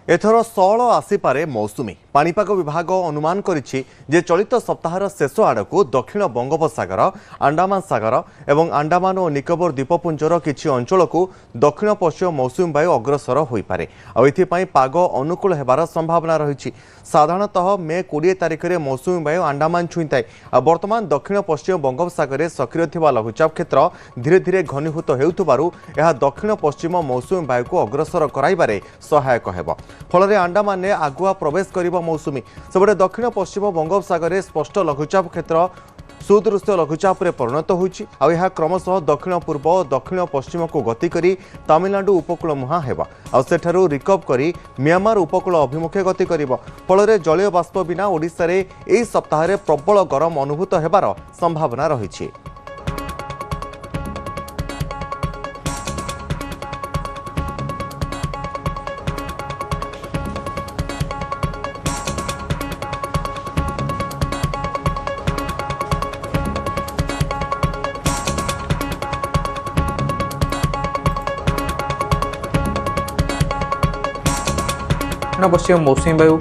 एथर सल आसीपे मौसुमी पाणीपाग विभाग अनुमान करिछि जे चलित सप्ताहर शेष आड़कू दक्षिण बंगोपसागर अंडमान सागर एवं अंडमान और निकोबर द्वीपपुंजर किछि अंचल को दक्षिण पश्चिम मौसुमी वायु अग्रसर होई पारे आ एथिपाई पाग अनुकूल हेबार संभावना रही। साधारणतः मे 20 तारिख में मौसुमी वायु अंडमान छुईंताए आ वर्तमान दक्षिण पश्चिम बंगोपसागर सक्रिय थिबा लघुचाप क्षेत्र धीरे धीरे घनीभूत हेउथबारु एहा दक्षिण पश्चिम मौसुमी वायु को अग्रसर कराइबारे सहायक हेबो। फल आंडामान ने आगुआ प्रवेश कर मौसुमी सेपटे दक्षिण पश्चिम बंगोपसागर स्पष्ट लघुचाप क्षेत्र सुदृश्य लघुचाप परिणत होइछि आ यह क्रमशः दक्षिण पूर्व और दक्षिण पश्चिम को गति करी तमिलनाडु उपकूल मुहां हेबा आ सेठारु रिकव करी म्यांमार उपकूल अभिमुखे गति करिबो। फल जलीय बाष्प बिना ओडिशा रे एही सप्ताह रे प्रबल गरम अनुभूत हेबार संभावना रहिछि। पश्चिम मौसुमी वायु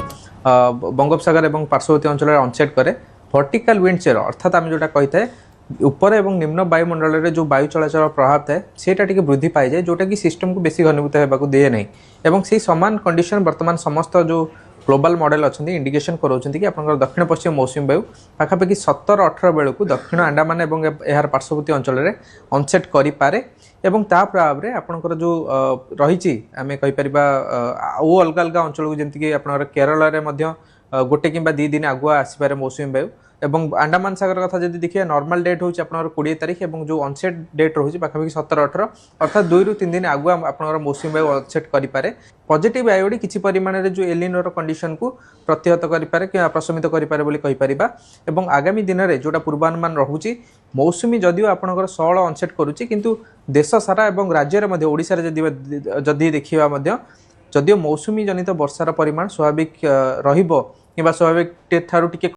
बंगोपसागर और पार्श्ववर्ती अंचल अनसेट करे वर्टिकल विंड चेयर अर्थात आम जोटा कही था ऊपर और निम्न वायुमंडल में जो वायु चलाचल प्रभाव थाए सेटा टिके वृद्धि पाई जाए जोटा कि सिस्टम को बेसी घनीभूत होगा दिए नहीं एवं से समान कंडीशन वर्तमान समस्त जो ग्लोबल मॉडल अच्छा इंडिकेशन कराउछन्ति कि आपनकर दक्षिण पश्चिम मौसुमी वायु पाखापाखि 17-18 बेलू दक्षिण अंडमान और यार पार्श्ववर्ती अंचल में अनसेट करें एवं ता प्रभाव में आपनकर जो रही आम कहीपर ओ अलग अलग अंचल को जमीक आप केरल में गोटे कि 2 दिन आगुआ आसपे मौसुमी वायु एवं अंडमान सागर कथा जब देखिए नॉर्मल डेट होची आपनकर 20 तारिख और जो अनसेट डेट रोचे पाखापाखि 17-18 अर्थात 2 ରୁ 3 दिन आगुआ आपनकर मौसुमी वायु अनसेट करें। पॉजिटिव आयोडी किसी परिमाण में जो एलिनोर कंडीशन को प्रतिहत करें कि प्रशमित करें बोली कहीपर एवं आगामी दिन में जोटा पूर्वानुमान रोचे मौसुमी जदिव आपनकर 16 अनसेट करुच्ची किंतु देश सारा एवं राज्य में ओडिशा जदि देखा जदिव मौसुमी जनित वर्षार परिमाण स्वाभाविक रहिबो कि स्वाभाविक ठारू टिके